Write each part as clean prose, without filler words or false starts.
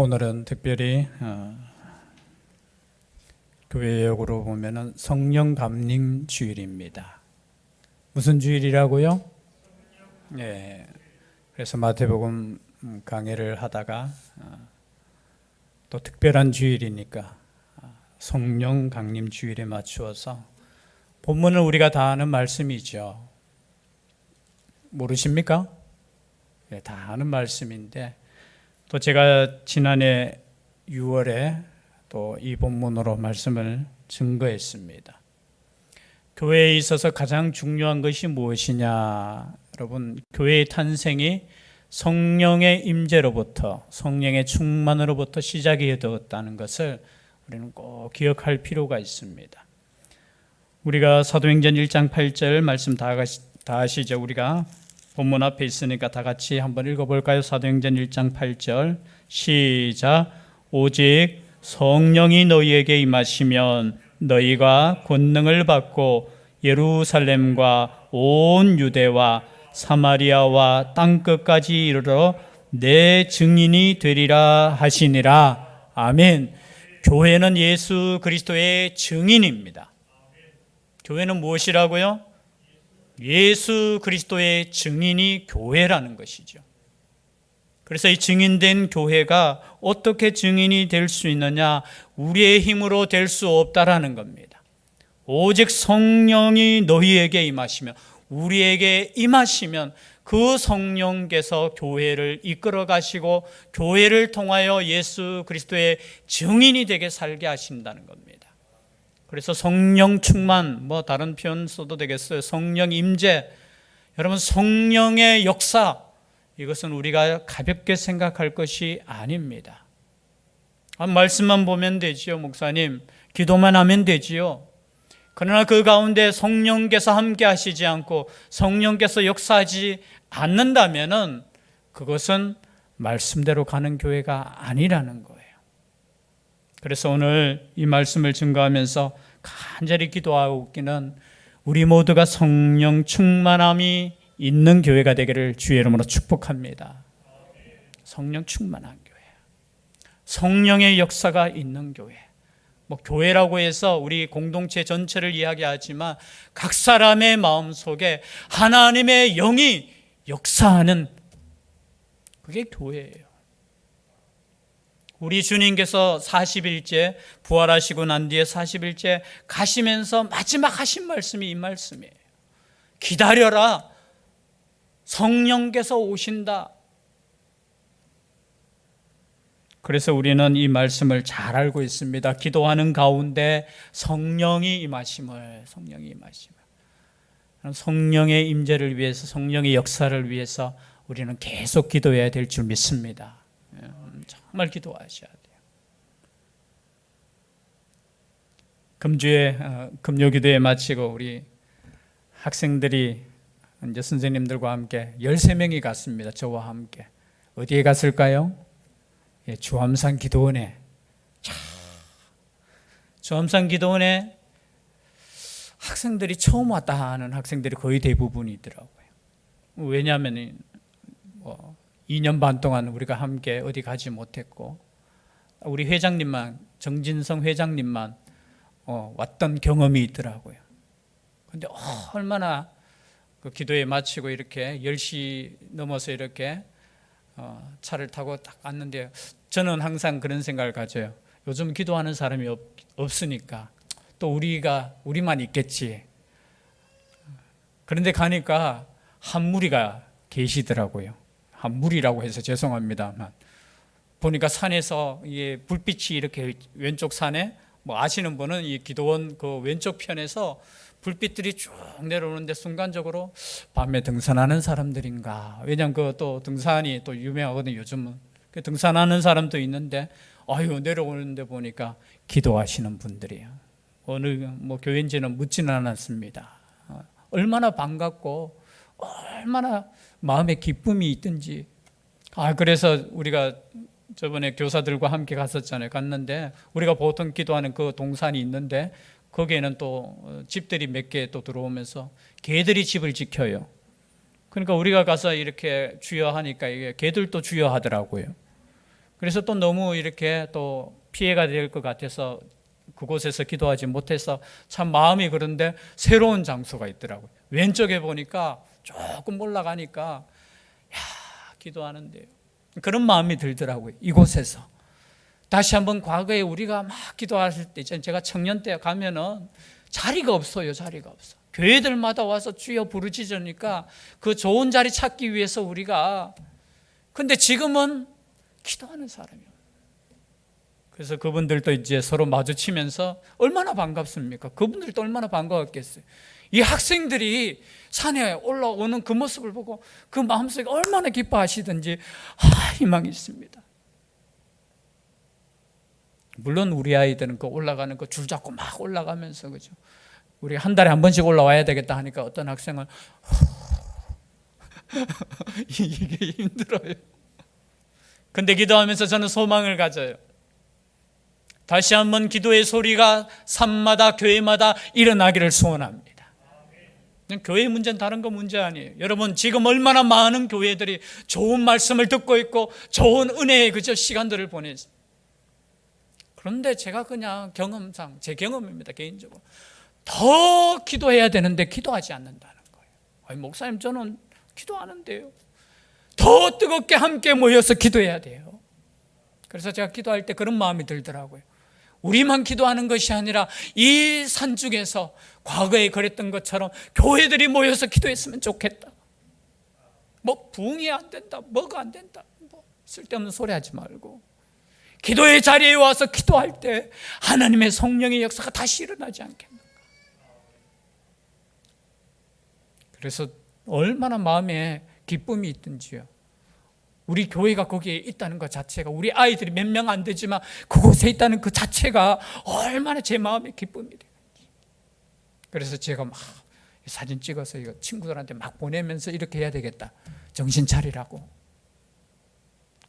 오늘은 특별히 교회역으로 보면은 성령 감림 주일입니다. 무슨 주일이라고요? 네. 그래서 마태복음 강해를 하다가 또 특별한 주일이니까 성령 강림 주일에 맞추어서 본문을 우리가 다 아는 말씀이죠. 모르십니까? 네, 다 아는 말씀인데 또 제가 지난해 6월에 또 이 본문으로 말씀을 증거했습니다. 교회에 있어서 가장 중요한 것이 무엇이냐? 여러분, 교회의 탄생이 성령의 임재로부터, 성령의 충만으로부터 시작이 되었다는 것을 우리는 꼭 기억할 필요가 있습니다. 우리가 사도행전 1장 8절 말씀 다 아시죠? 우리가 본문 앞에 있으니까 다 같이 한번 읽어볼까요? 사도행전 1장 8절 시작. 오직 성령이 너희에게 임하시면 너희가 권능을 받고 예루살렘과 온 유대와 사마리아와 땅끝까지 이르러 내 증인이 되리라 하시니라. 아멘. 교회는 예수 그리스도의 증인입니다. 교회는 무엇이라고요? 예수 그리스도의 증인이 교회라는 것이죠. 그래서 이 증인된 교회가 어떻게 증인이 될 수 있느냐? 우리의 힘으로 될 수 없다라는 겁니다. 오직 성령이 너희에게 임하시면, 우리에게 임하시면 그 성령께서 교회를 이끌어 가시고 교회를 통하여 예수 그리스도의 증인이 되게 살게 하신다는 겁니다. 그래서 성령 충만, 다른 표현 써도 되겠어요. 성령 임재. 여러분, 성령의 역사, 이것은 우리가 가볍게 생각할 것이 아닙니다. 말씀만 보면 되지요, 목사님. 기도만 하면 되지요. 그러나 그 가운데 성령께서 함께 하시지 않고 성령께서 역사하지 않는다면은 그것은 말씀대로 가는 교회가 아니라는 거예요. 그래서 오늘 이 말씀을 증거하면서 간절히 기도하고 있기는 우리 모두가 성령 충만함이 있는 교회가 되기를 주의 이름으로 축복합니다. 성령 충만한 교회, 성령의 역사가 있는 교회. 교회라고 해서 우리 공동체 전체를 이야기하지만 각 사람의 마음속에 하나님의 영이 역사하는 그게 교회예요. 우리 주님께서 40일째 부활하시고 난 뒤에 40일째 가시면서 마지막 하신 말씀이 이 말씀이에요. 기다려라. 성령께서 오신다. 그래서 우리는 이 말씀을 잘 알고 있습니다. 기도하는 가운데 성령이 임하심을, 성령의 임재를 위해서, 성령의 역사를 위해서 우리는 계속 기도해야 될 줄 믿습니다. 정말 기도하셔야 돼요. 금주에 금요기도에 마치고 우리 학생들이 이제 선생님들과 함께 13명이 갔습니다. 저와 함께. 어디에 갔을까요? 주암산 기도원에. 주암산 기도원에 학생들이 처음 왔다 하는 학생들이 거의 대부분이더라고요. 왜냐하면 2년 반 동안 우리가 함께 어디 가지 못했고 우리 회장님만, 정진성 회장님만 왔던 경험이 있더라고요. 근데 얼마나 그 기도에 마치고 이렇게 10시 넘어서 이렇게 차를 타고 딱 왔는데 저는 항상 그런 생각을 가져요. 요즘 기도하는 사람이 없으니까 또 우리만 있겠지. 그런데 가니까 한 무리가 계시더라고요. 한 무리라고 해서 죄송합니다만 보니까 산에서 이게 불빛이 이렇게 왼쪽 산에 아시는 분은 이 기도원 그 왼쪽 편에서 불빛들이 쭉 내려오는데 순간적으로 밤에 등산하는 사람들인가. 왜냐하면 그 또 등산이 또 유명하거든요. 요즘은 그 등산하는 사람도 있는데 내려오는데 보니까 기도하시는 분들이에요. 어느 교회인지는 묻지는 않았습니다. 얼마나 반갑고 얼마나 마음에 기쁨이 있든지. 그래서 우리가 저번에 교사들과 함께 갔는데 우리가 보통 기도하는 그 동산이 있는데 거기에는 또 집들이 몇 개 또 들어오면서 개들이 집을 지켜요. 그러니까 우리가 가서 이렇게 주여 하니까 이게 개들도 주여 하더라고요. 그래서 또 너무 이렇게 또 피해가 될 것 같아서 그곳에서 기도하지 못해서 참 마음이 그런데 새로운 장소가 있더라고요. 왼쪽에 보니까 조금 올라가니까 기도하는데요. 그런 마음이 들더라고요. 이곳에서 다시 한번 과거에 우리가 막 기도하실 때, 제가 청년 때 가면은 자리가 없어요. 자리가 없어. 교회들마다 와서 주여 부르짖으니까 그 좋은 자리 찾기 위해서 우리가, 근데 지금은 기도하는 사람이요. 그래서 그분들도 이제 서로 마주치면서 얼마나 반갑습니까? 그분들도 얼마나 반가웠겠어요. 이 학생들이 산에 올라오는 그 모습을 보고 그 마음속에 얼마나 기뻐하시든지 희망이 있습니다. 물론 우리 아이들은 그 올라가는 거 줄 잡고 막 올라가면서, 그죠? 우리 한 달에 한 번씩 올라와야 되겠다 하니까 어떤 학생은 이게 힘들어요. 근데 기도하면서 저는 소망을 가져요. 다시 한번 기도의 소리가 산마다 교회마다 일어나기를 소원합니다. 교회 문제는 다른 거 문제 아니에요. 여러분, 지금 얼마나 많은 교회들이 좋은 말씀을 듣고 있고 좋은 은혜의 그저 시간들을 보내죠. 그런데 제가 그냥 경험상, 제 경험입니다, 개인적으로 더 기도해야 되는데 기도하지 않는다는 거예요. 아니, 목사님, 저는 기도하는데요. 더 뜨겁게 함께 모여서 기도해야 돼요. 그래서 제가 기도할 때 그런 마음이 들더라고요. 우리만 기도하는 것이 아니라 이 산중에서 과거에 그랬던 것처럼 교회들이 모여서 기도했으면 좋겠다. 뭐 부흥이 안 된다, 뭐가 안 된다, 뭐 쓸데없는 소리 하지 말고 기도의 자리에 와서 기도할 때 하나님의 성령의 역사가 다시 일어나지 않겠는가. 그래서 얼마나 마음에 기쁨이 있든지요. 우리 교회가 거기에 있다는 것 자체가, 우리 아이들이 몇 명 안 되지만 그곳에 있다는 그 자체가 얼마나 제 마음에 기쁨이 돼요. 그래서 제가 막 사진 찍어서 이거 친구들한테 막 보내면서 이렇게 해야 되겠다, 정신 차리라고,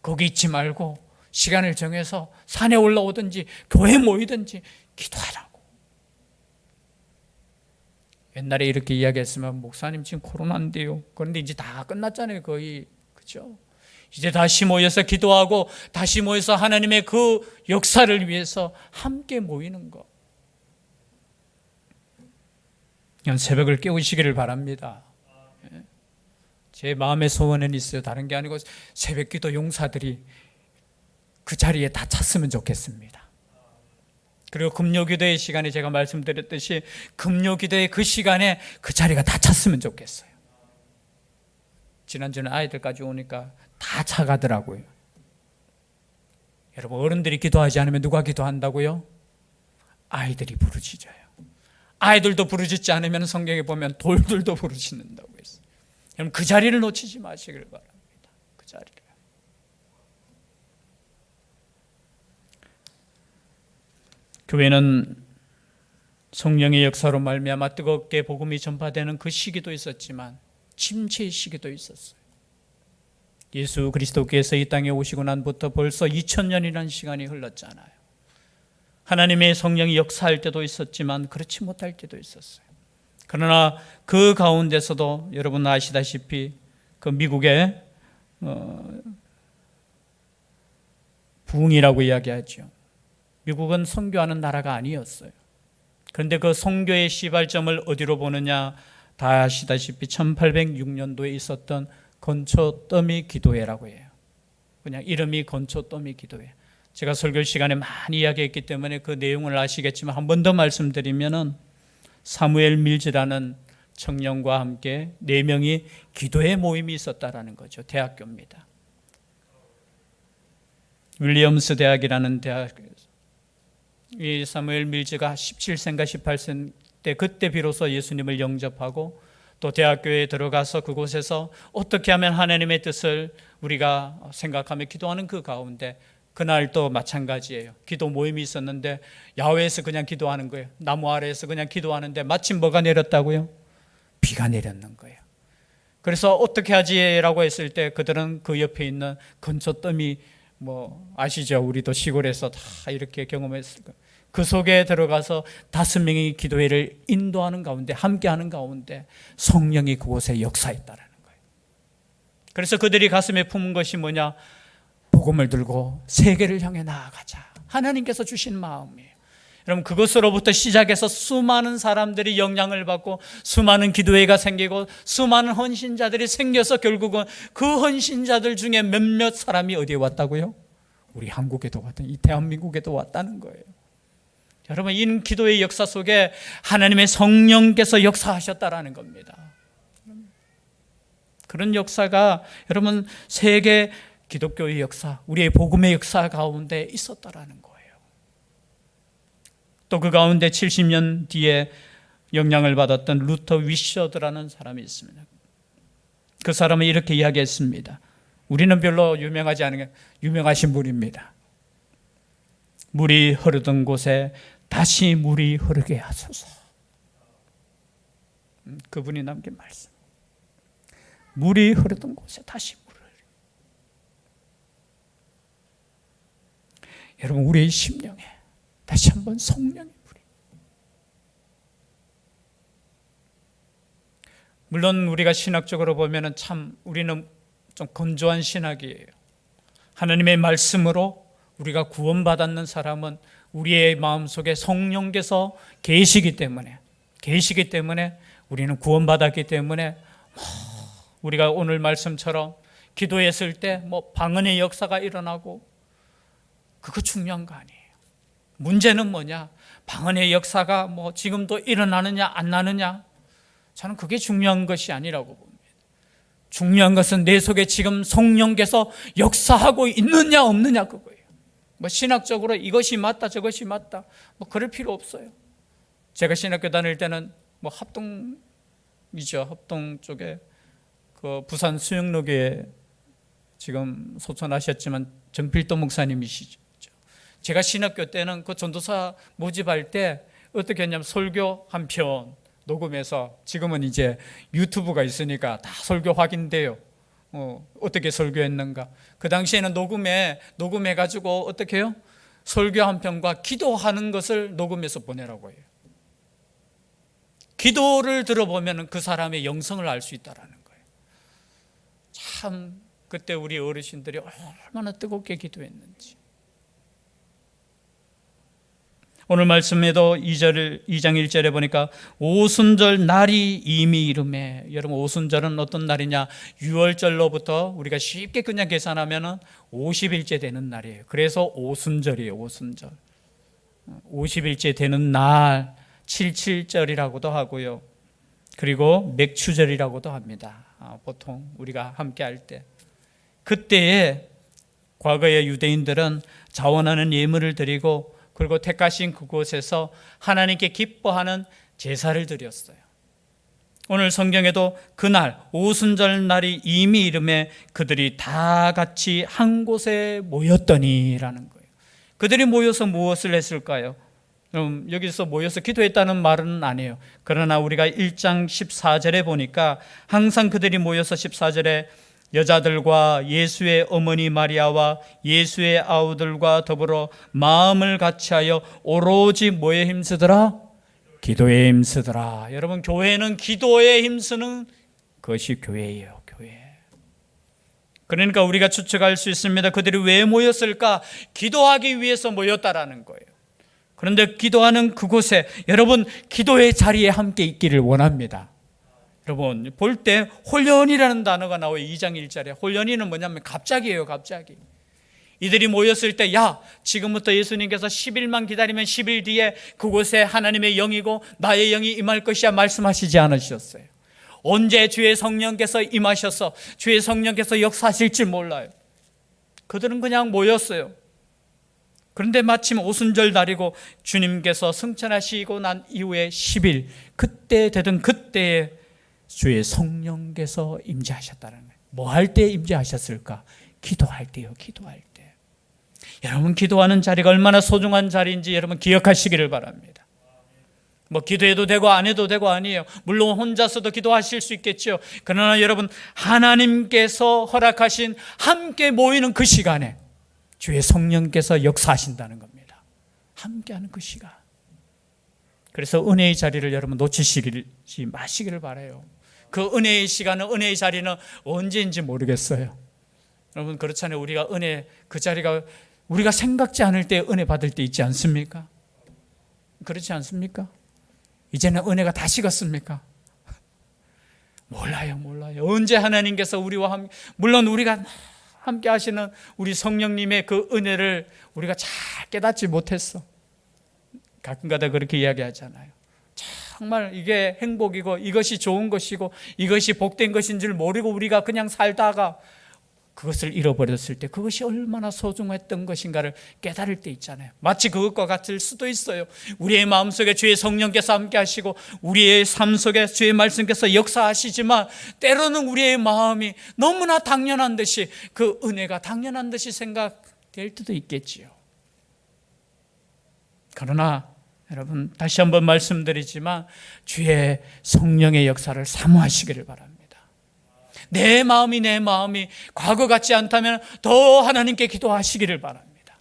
거기 있지 말고 시간을 정해서 산에 올라오든지 교회 모이든지 기도하라고. 옛날에 이렇게 이야기했으면, 목사님 지금 코로나인데요. 그런데 이제 다 끝났잖아요, 거의. 그렇죠? 이제 다시 모여서 기도하고 다시 모여서 하나님의 그 역사를 위해서 함께 모이는 것. 그냥 새벽을 깨우시기를 바랍니다. 제 마음의 소원은 있어요. 다른 게 아니고 새벽 기도 용사들이 그 자리에 다 찼으면 좋겠습니다. 그리고 금요기도의 시간에 제가 말씀드렸듯이 금요기도의 그 시간에 그 자리가 다 찼으면 좋겠어요. 지난주는 아이들까지 오니까 다 차가더라고요. 여러분, 어른들이 기도하지 않으면 누가 기도한다고요? 아이들이 부르짖어요. 아이들도 부르짖지 않으면 성경에 보면 돌들도 부르짖는다고 했어요. 여러분, 그 자리를 놓치지 마시길 바랍니다. 그 자리를. 교회는 성령의 역사로 말미암아 뜨겁게 복음이 전파되는 그 시기도 있었지만 침체의 시기도 있었어요. 예수 그리스도께서 이 땅에 오시고 난부터 벌써 2000년이라는 시간이 흘렀잖아요. 하나님의 성령이 역사할 때도 있었지만 그렇지 못할 때도 있었어요. 그러나 그 가운데서도 여러분 아시다시피 그 미국의 부흥이라고 이야기하죠. 미국은 선교하는 나라가 아니었어요. 그런데 그 선교의 시발점을 어디로 보느냐, 다 아시다시피 1806년도에 있었던 건초더미 기도회라고 해요. 그냥 이름이 건초더미 기도회. 제가 설교 시간에 많이 이야기했기 때문에 그 내용을 아시겠지만 한 번 더 말씀드리면은 사무엘 밀즈라는 청년과 함께 4명이 기도회 모임이 있었다라는 거죠. 대학교입니다. 윌리엄스 대학이라는 대학에서 이 사무엘 밀즈가 17세인가 18세 때 그때 비로소 예수님을 영접하고 또 대학교에 들어가서 그곳에서 어떻게 하면 하나님의 뜻을 우리가 생각하며 기도하는 그 가운데 그날도 마찬가지예요. 기도 모임이 있었는데 야외에서 그냥 기도하는 거예요. 나무 아래에서 그냥 기도하는데 마침 뭐가 내렸다고요? 비가 내렸는 거예요. 그래서 어떻게 하지라고 했을 때 그들은 그 옆에 있는 건초더미, 뭐 아시죠? 우리도 시골에서 다 이렇게 경험했을 거예요. 그 속에 들어가서 5명이 기도회를 인도하는 가운데, 함께하는 가운데 성령이 그곳에 역사했다라는 거예요. 그래서 그들이 가슴에 품은 것이 뭐냐? 복음을 들고 세계를 향해 나아가자. 하나님께서 주신 마음이에요. 여러분, 그것으로부터 시작해서 수많은 사람들이 영향을 받고 수많은 기도회가 생기고 수많은 헌신자들이 생겨서 결국은 그 헌신자들 중에 몇몇 사람이 어디에 왔다고요? 우리 한국에도 왔다는, 이 대한민국에도 왔다는 거예요. 여러분, 이 기도의 역사 속에 하나님의 성령께서 역사하셨다라는 겁니다. 그런 역사가 여러분 세계 기독교의 역사, 우리의 복음의 역사 가운데 있었다라는 거예요. 또 그 가운데 70년 뒤에 영향을 받았던 루터 위셔드라는 사람이 있습니다. 그 사람은 이렇게 이야기했습니다. 우리는 별로 유명하지 않은 게 유명하신 분입니다. 물이 흐르던 곳에 다시 물이 흐르게 하소서. 그분이 남긴 말씀. 물이 흐르던 곳에 다시 물을. 여러분, 우리의 심령에 다시 한번 성령의 물이. 물론 우리가 신학적으로 보면은 참 우리는 좀 건조한 신학이에요. 하나님의 말씀으로 우리가 구원받았는 사람은 우리의 마음속에 성령께서 계시기 때문에 우리는 구원받았기 때문에 우리가 오늘 말씀처럼 기도했을 때 방언의 역사가 일어나고 그거 중요한 거 아니에요. 문제는 뭐냐? 방언의 역사가 지금도 일어나느냐 안 나느냐? 저는 그게 중요한 것이 아니라고 봅니다. 중요한 것은 내 속에 지금 성령께서 역사하고 있느냐 없느냐 그거예요. 신학적으로 이것이 맞다 저것이 맞다 그럴 필요 없어요. 제가 신학교 다닐 때는 합동 쪽에 그 부산 수영로교에 지금 소천하셨지만 정필도 목사님이시죠. 제가 신학교 때는 그 전도사 모집할 때 어떻게 했냐면 설교 한 편 녹음해서, 지금은 이제 유튜브가 있으니까 다 설교 확인돼요. 어떻게 설교했는가. 그 당시에는 녹음해가지고 어떻게 해요? 설교 한 편과 기도하는 것을 녹음해서 보내라고 해요. 기도를 들어보면 그 사람의 영성을 알 수 있다는 거예요. 참 그때 우리 어르신들이 얼마나 뜨겁게 기도했는지. 오늘 말씀에도 2장 1절에 보니까 오순절 날이 이미 이름에, 여러분 오순절은 어떤 날이냐? 6월절로부터 우리가 쉽게 그냥 계산하면 50일째 되는 날이에요. 그래서 오순절이에요. 오순절 50일째 되는 날 77절이라고도 하고요. 그리고 맥추절이라고도 합니다. 보통 우리가 함께 할 때, 그때에 과거의 유대인들은 자원하는 예물을 드리고 그리고 택하신 그곳에서 하나님께 기뻐하는 제사를 드렸어요. 오늘 성경에도 그날 오순절 날이 이미 이름에 그들이 다 같이 한 곳에 모였더니라는 거예요. 그들이 모여서 무엇을 했을까요? 여기서 모여서 기도했다는 말은 아니에요. 그러나 우리가 1장 14절에 보니까 항상 그들이 모여서 14절에 여자들과 예수의 어머니 마리아와 예수의 아우들과 더불어 마음을 같이하여 오로지 뭐에 힘쓰더라? 기도에 힘쓰더라. 여러분, 교회는 기도에 힘쓰는 것이 교회예요. 교회. 그러니까 우리가 추측할 수 있습니다. 그들이 왜 모였을까? 기도하기 위해서 모였다라는 거예요. 그런데 기도하는 그곳에, 여러분 기도의 자리에 함께 있기를 원합니다. 여러분 볼 때 홀연이라는 단어가 나와요. 2장 1절에 홀연이는 뭐냐면 갑자기예요. 갑자기 이들이 모였을 때, 야 지금부터 예수님께서 10일만 기다리면 10일 뒤에 그곳에 하나님의 영이고 나의 영이 임할 것이야 말씀하시지 않으셨어요. 언제 주의 성령께서 임하셔서 주의 성령께서 역사하실지 몰라요. 그들은 그냥 모였어요. 그런데 마침 오순절 날이고 주님께서 승천하시고 난 이후에 10일, 그때 되던 그때에 주의 성령께서 임재하셨다는 거예요. 뭐 할 때 임재하셨을까? 기도할 때요. 기도할 때. 여러분 기도하는 자리가 얼마나 소중한 자리인지 여러분 기억하시기를 바랍니다. 기도해도 되고 안 해도 되고 아니에요. 물론 혼자서도 기도하실 수 있겠죠. 그러나 여러분 하나님께서 허락하신 함께 모이는 그 시간에 주의 성령께서 역사하신다는 겁니다. 함께하는 그 시간. 그래서 은혜의 자리를 여러분 놓치시지 마시기를 바라요. 그 은혜의 시간은, 은혜의 자리는 언제인지 모르겠어요. 여러분 그렇잖아요. 우리가 은혜 그 자리가 우리가 생각지 않을 때 은혜 받을 때 있지 않습니까? 그렇지 않습니까? 이제는 은혜가 다 식었습니까? 몰라요. 언제 하나님께서 우리와 함께, 물론 우리가 함께 하시는 우리 성령님의 그 은혜를 우리가 잘 깨닫지 못했어. 가끔가다 그렇게 이야기하잖아요. 정말 이게 행복이고 이것이 좋은 것이고 이것이 복된 것인 줄 모르고 우리가 그냥 살다가 그것을 잃어버렸을 때 그것이 얼마나 소중했던 것인가를 깨달을 때 있잖아요. 마치 그것과 같을 수도 있어요. 우리의 마음속에 주의 성령께서 함께 하시고 우리의 삶 속에 주의 말씀께서 역사하시지만 때로는 우리의 마음이 너무나 당연한 듯이 그 은혜가 당연한 듯이 생각될 때도 있겠지요. 그러나 여러분 다시 한번 말씀드리지만 주의 성령의 역사를 사모하시기를 바랍니다. 내 마음이 과거 같지 않다면 더 하나님께 기도하시기를 바랍니다.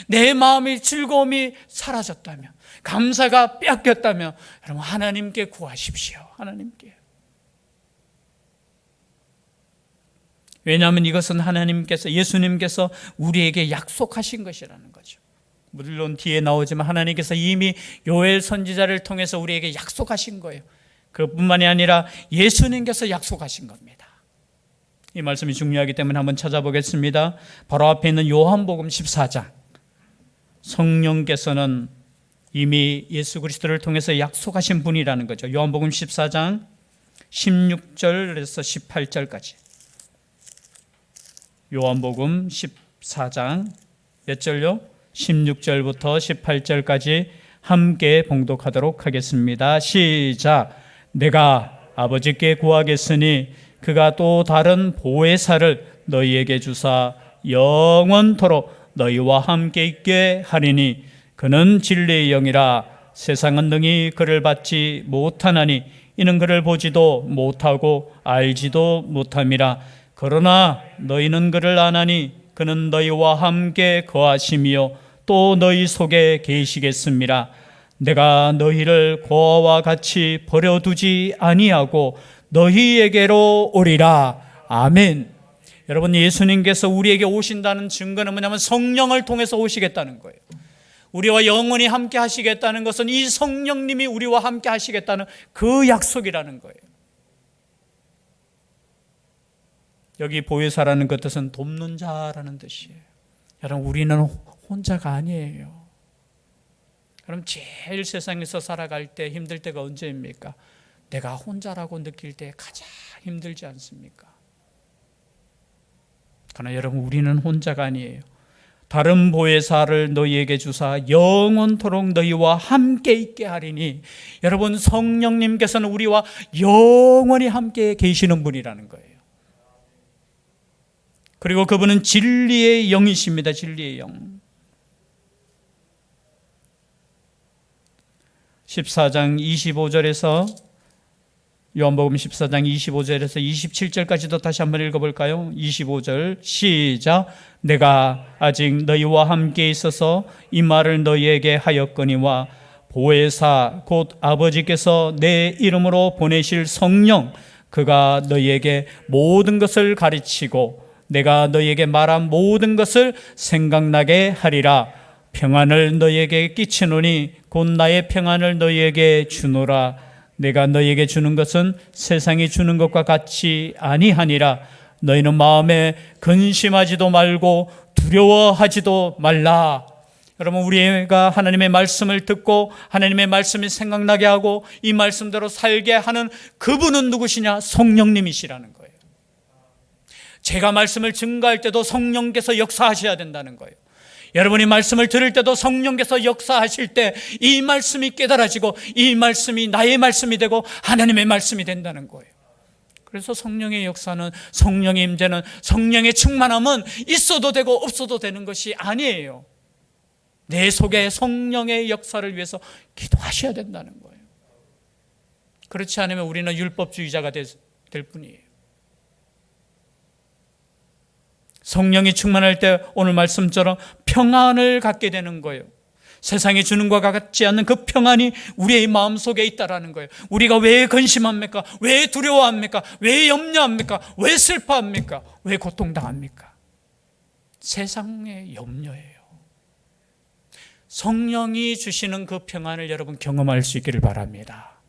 내 마음의 즐거움이 사라졌다면, 감사가 뺏겼다면 여러분 하나님께 구하십시오. 하나님께. 왜냐하면 이것은 하나님께서, 예수님께서 우리에게 약속하신 것이라는 거죠. 물론 뒤에 나오지만 하나님께서 이미 요엘 선지자를 통해서 우리에게 약속하신 거예요. 그뿐만이 아니라 예수님께서 약속하신 겁니다. 이 말씀이 중요하기 때문에 한번 찾아보겠습니다. 바로 앞에 있는 요한복음 14장. 성령께서는 이미 예수 그리스도를 통해서 약속하신 분이라는 거죠. 요한복음 14장 16절에서 18절까지. 요한복음 14장 몇 절요? 16절부터 18절까지 함께 봉독하도록 하겠습니다. 시작. 내가 아버지께 구하겠으니 그가 또 다른 보혜사를 너희에게 주사 영원토록 너희와 함께 있게 하리니 그는 진리의 영이라. 세상은 능히 그를 받지 못하나니 이는 그를 보지도 못하고 알지도 못함이라. 그러나 너희는 그를 아나니 그는 너희와 함께 거하시며 또 너희 속에 계시겠습니다. 내가 너희를 고아와 같이 버려두지 아니하고 너희에게로 오리라. 아멘. 여러분 예수님께서 우리에게 오신다는 증거는 뭐냐면 성령을 통해서 오시겠다는 거예요. 우리와 영원히 함께 하시겠다는 것은 이 성령님이 우리와 함께 하시겠다는 그 약속이라는 거예요. 여기 보혜사라는 그 뜻은 돕는 자라는 뜻이에요. 여러분 우리는 혼자가 아니에요. 그럼 제일 세상에서 살아갈 때 힘들 때가 언제입니까? 내가 혼자라고 느낄 때 가장 힘들지 않습니까? 그러나 여러분 우리는 혼자가 아니에요. 다른 보혜사를 너희에게 주사 영원토록 너희와 함께 있게 하리니, 여러분 성령님께서는 우리와 영원히 함께 계시는 분이라는 거예요. 그리고 그분은 진리의 영이십니다. 진리의 영. 14장 25절에서 요한복음 14장 25절에서 27절까지도 다시 한번 읽어볼까요? 25절 시작. 내가 아직 너희와 함께 있어서 이 말을 너희에게 하였거니와 보혜사 곧 아버지께서 내 이름으로 보내실 성령 그가 너희에게 모든 것을 가르치고 내가 너희에게 말한 모든 것을 생각나게 하리라. 평안을 너희에게 끼치노니 곧 나의 평안을 너희에게 주노라. 내가 너희에게 주는 것은 세상이 주는 것과 같이 아니하니라. 너희는 마음에 근심하지도 말고 두려워하지도 말라. 여러분 우리가 하나님의 말씀을 듣고 하나님의 말씀이 생각나게 하고 이 말씀대로 살게 하는 그분은 누구시냐? 성령님이시라는 거예요. 제가 말씀을 증거할 때도 성령께서 역사하셔야 된다는 거예요. 여러분이 말씀을 들을 때도 성령께서 역사하실 때 이 말씀이 깨달아지고 이 말씀이 나의 말씀이 되고 하나님의 말씀이 된다는 거예요. 그래서 성령의 역사는, 성령의 임재는, 성령의 충만함은 있어도 되고 없어도 되는 것이 아니에요. 내 속에 성령의 역사를 위해서 기도하셔야 된다는 거예요. 그렇지 않으면 우리는 율법주의자가 될 뿐이에요. 성령이 충만할 때 오늘 말씀처럼 평안을 갖게 되는 거예요. 세상이 주는 것과 같지 않는 그 평안이 우리의 마음속에 있다라는 거예요. 우리가 왜 근심합니까? 왜 두려워합니까? 왜 염려합니까? 왜 슬퍼합니까? 왜 고통당합니까? 세상의 염려예요. 성령이 주시는 그 평안을 여러분 경험할 수 있기를 바랍니다.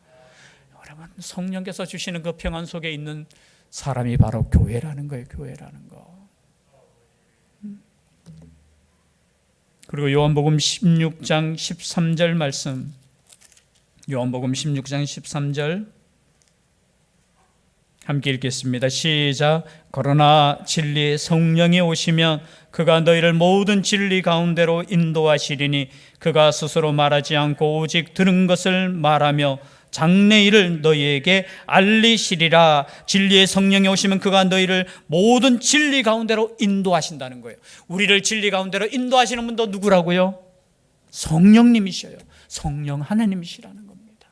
여러분, 성령께서 주시는 그 평안 속에 있는 사람이 바로 교회라는 거예요. 교회라는 거. 그리고 요한복음 16장 13절 말씀, 요한복음 16장 13절 함께 읽겠습니다. 시작. 그러나 진리의 성령이 오시면 그가 너희를 모든 진리 가운데로 인도하시리니 그가 스스로 말하지 않고 오직 들은 것을 말하며 장래일을 너희에게 알리시리라. 진리의 성령이 오시면 그가 너희를 모든 진리 가운데로 인도하신다는 거예요. 우리를 진리 가운데로 인도하시는 분도 누구라고요? 성령님이셔요. 성령 하나님이시라는 겁니다.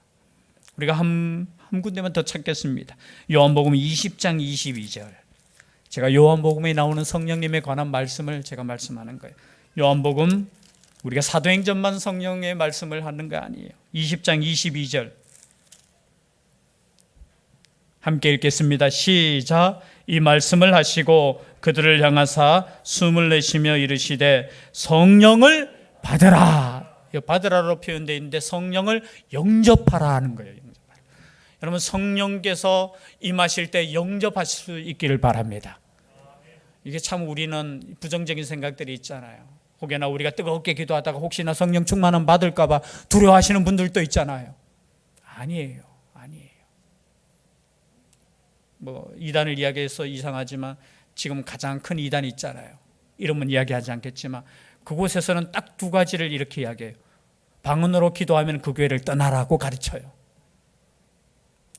우리가 한 군데만 더 찾겠습니다. 요한복음 20장 22절. 제가 요한복음에 나오는 성령님에 관한 말씀을 제가 말씀하는 거예요. 요한복음, 우리가 사도행전만 성령의 말씀을 하는 거 아니에요. 20장 22절 함께 읽겠습니다. 시작. 이 말씀을 하시고 그들을 향하사 숨을 내쉬며 이르시되 성령을 받으라. 받으라로 표현되어 있는데 성령을 영접하라 하는 거예요. 영접하라. 여러분, 성령께서 임하실 때 영접하실 수 있기를 바랍니다. 이게 참 우리는 부정적인 생각들이 있잖아요. 혹여나 우리가 뜨겁게 기도하다가 혹시나 성령 충만함 받을까 봐 두려워하시는 분들도 있잖아요. 아니에요. 뭐 이단을 이야기해서 이상하지만 지금 가장 큰 이단이 있잖아요. 이름은 이야기하지 않겠지만 그곳에서는 딱 두 가지를 이렇게 이야기해요. 방언으로 기도하면 그 교회를 떠나라고 가르쳐요.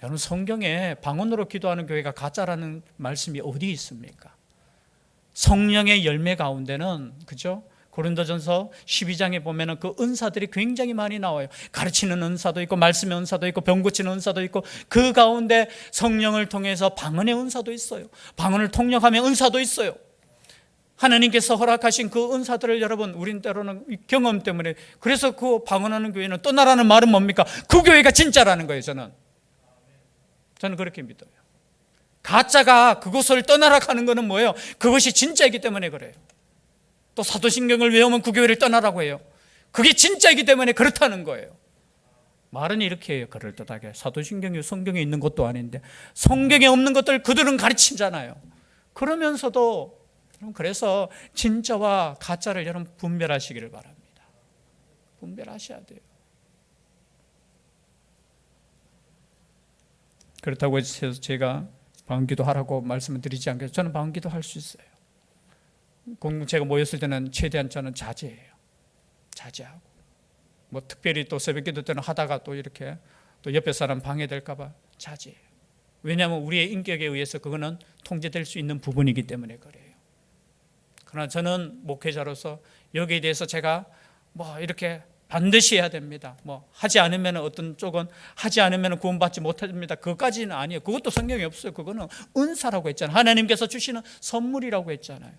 여러분, 성경에 방언으로 기도하는 교회가 가짜라는 말씀이 어디 있습니까? 성령의 열매 가운데는, 그죠? 고린도전서 12장에 보면은 그 은사들이 굉장히 많이 나와요. 가르치는 은사도 있고, 말씀의 은사도 있고, 병 고치는 은사도 있고, 그 가운데 성령을 통해서 방언의 은사도 있어요. 방언을 통역하면 은사도 있어요. 하나님께서 허락하신 그 은사들을 여러분, 우린 때로는 경험 때문에, 그래서 그 방언하는 교회는 떠나라는 말은 뭡니까? 그 교회가 진짜라는 거예요. 저는 그렇게 믿어요. 가짜가 그곳을 떠나라 하는 것은 뭐예요? 그것이 진짜이기 때문에 그래요. 또 사도신경을 외우면 그 교회를 떠나라고 해요. 그게 진짜이기 때문에 그렇다는 거예요. 말은 이렇게 해요. 그럴듯하게. 사도신경이 성경에 있는 것도 아닌데 성경에 없는 것들 그들은 가르치잖아요. 그러면서도 그래서 진짜와 가짜를 여러분 분별하시기를 바랍니다. 분별하셔야 돼요. 그렇다고 해서 제가 방언기도 하라고 말씀을 드리지 않겠어요. 저는 방언기도 할 수 있어요. 공동체가 모였을 때는 최대한 저는 자제해요. 자제하고 뭐 특별히 또 새벽기도 때는 하다가 또 이렇게 또 옆에 사람 방해될까 봐 자제해요. 왜냐하면 우리의 인격에 의해서 그거는 통제될 수 있는 부분이기 때문에 그래요. 그러나 저는 목회자로서 여기에 대해서 제가 뭐 이렇게 반드시 해야 됩니다. 뭐 하지 않으면 어떤 쪽은 하지 않으면 구원받지 못합니다. 그것까지는 아니에요. 그것도 성경에 없어요. 그거는 은사라고 했잖아요. 하나님께서 주시는 선물이라고 했잖아요.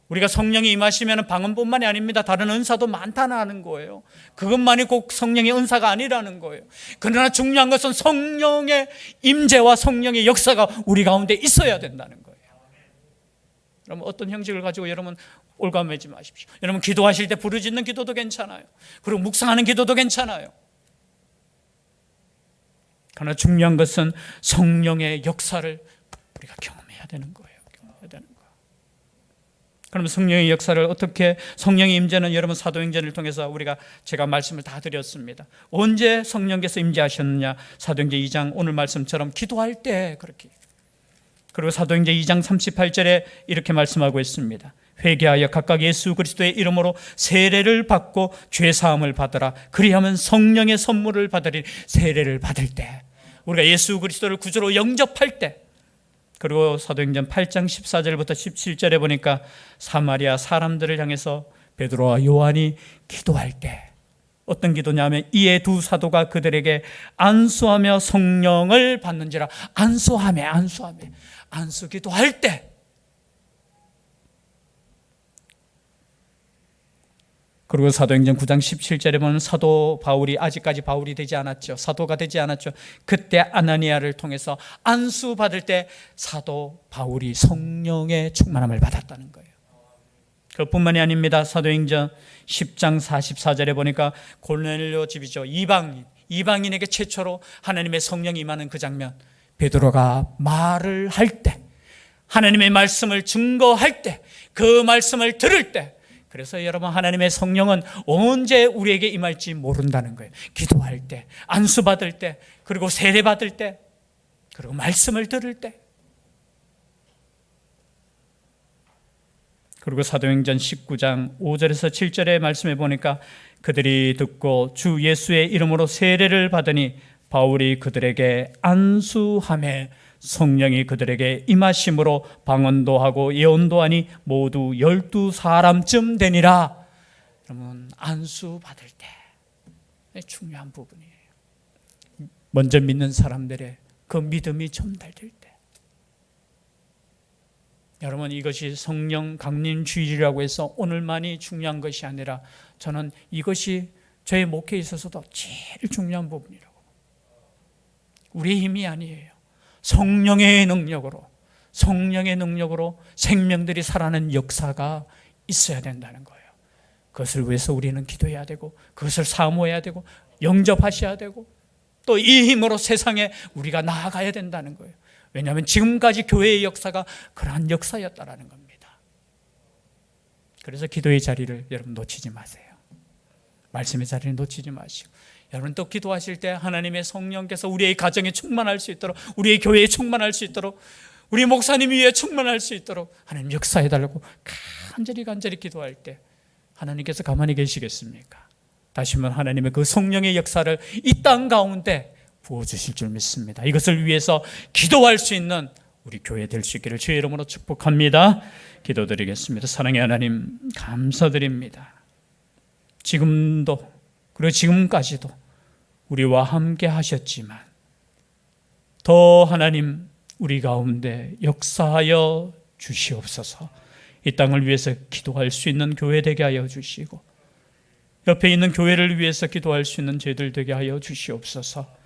우리가 성령이 임하시면 방언뿐만이 아닙니다. 다른 은사도 많다는 거예요. 그것만이 꼭 성령의 은사가 아니라는 거예요. 그러나 중요한 것은 성령의 임재와 성령의 역사가 우리 가운데 있어야 된다는 거예요. 여러분, 어떤 형식을 가지고 여러분 올가매지 마십시오. 여러분, 기도하실 때 부르짖는 기도도 괜찮아요. 그리고 묵상하는 기도도 괜찮아요. 그러나 중요한 것은 성령의 역사를 우리가 경험해야 되는 거예요. 경험해야 되는 거예요. 그럼 성령의 역사를 어떻게, 성령의 임재는 여러분 사도행전을 통해서 제가 말씀을 다 드렸습니다. 언제 성령께서 임재하셨느냐? 사도행전 2장 오늘 말씀처럼 기도할 때 그렇게. 그리고 사도행전 2장 38절에 이렇게 말씀하고 있습니다. 회개하여 각각 예수 그리스도의 이름으로 세례를 받고 죄 사함을 받으라. 그리하면 성령의 선물을 받으리. 세례를 받을 때, 우리가 예수 그리스도를 구주로 영접할 때, 그리고 사도행전 8장 14절부터 17절에 보니까 사마리아 사람들을 향해서 베드로와 요한이 기도할 때 어떤 기도냐면 이에 두 사도가 그들에게 안수하며 성령을 받는지라. 안수하며 안수기도할 때 그리고 사도행전 9장 17절에 보면 사도 바울이 아직까지 바울이 되지 않았죠. 사도가 되지 않았죠. 그때 아나니아를 통해서 안수 받을 때 사도 바울이 성령의 충만함을 받았다는 거예요. 그뿐만이 아닙니다. 사도행전 10장 44절에 보니까 고넬료 집이죠. 이방인에게 최초로 하나님의 성령이 임하는 그 장면. 베드로가 말을 할 때, 하나님의 말씀을 증거할 때, 그 말씀을 들을 때, 그래서 여러분 하나님의 성령은 언제 우리에게 임할지 모른다는 거예요. 기도할 때, 안수 받을 때, 그리고 세례 받을 때, 그리고 말씀을 들을 때. 그리고 사도행전 19장 5절에서 7절의 말씀에 보니까 그들이 듣고 주 예수의 이름으로 세례를 받으니 바울이 그들에게 안수하매 성령이 그들에게 임하심으로 방언도 하고 예언도 하니 모두 12사람쯤 되니라. 여러분 안수 받을 때 중요한 부분이에요. 먼저 믿는 사람들의 그 믿음이 전달될 때, 여러분 이것이 성령 강림주일이라고 해서 오늘만이 중요한 것이 아니라 저는 이것이 저의 목회에 있어서도 제일 중요한 부분이라고. 우리의 힘이 아니에요. 성령의 능력으로 생명들이 살아나는 역사가 있어야 된다는 거예요. 그것을 위해서 우리는 기도해야 되고, 그것을 사모해야 되고, 영접하셔야 되고, 또 이 힘으로 세상에 우리가 나아가야 된다는 거예요. 왜냐하면 지금까지 교회의 역사가 그러한 역사였다라는 겁니다. 그래서 기도의 자리를 여러분 놓치지 마세요. 말씀의 자리를 놓치지 마시고, 여러분 또 기도하실 때 하나님의 성령께서 우리의 가정에 충만할 수 있도록, 우리의 교회에 충만할 수 있도록, 우리 목사님 위에 충만할 수 있도록 하나님 역사해달라고 간절히 기도할 때 하나님께서 가만히 계시겠습니까? 다시 한번 하나님의 그 성령의 역사를 이 땅 가운데 부어주실 줄 믿습니다. 이것을 위해서 기도할 수 있는 우리 교회 될 수 있기를 주의 이름으로 축복합니다. 기도드리겠습니다. 사랑의 하나님 감사드립니다. 지금도 그리고 지금까지도 우리와 함께 하셨지만 더 하나님 우리 가운데 역사하여 주시옵소서. 이 땅을 위해서 기도할 수 있는 교회 되게 하여 주시고, 옆에 있는 교회를 위해서 기도할 수 있는 저희들 되게 하여 주시옵소서.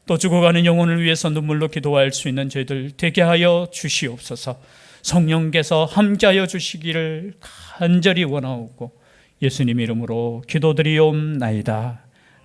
또 죽어가는 영혼을 위해서 눈물로 기도할 수 있는 저희들 되게 하여 주시옵소서. 성령께서 함께하여 주시기를 간절히 원하옵고 예수님 이름으로 기도드리옵나이다.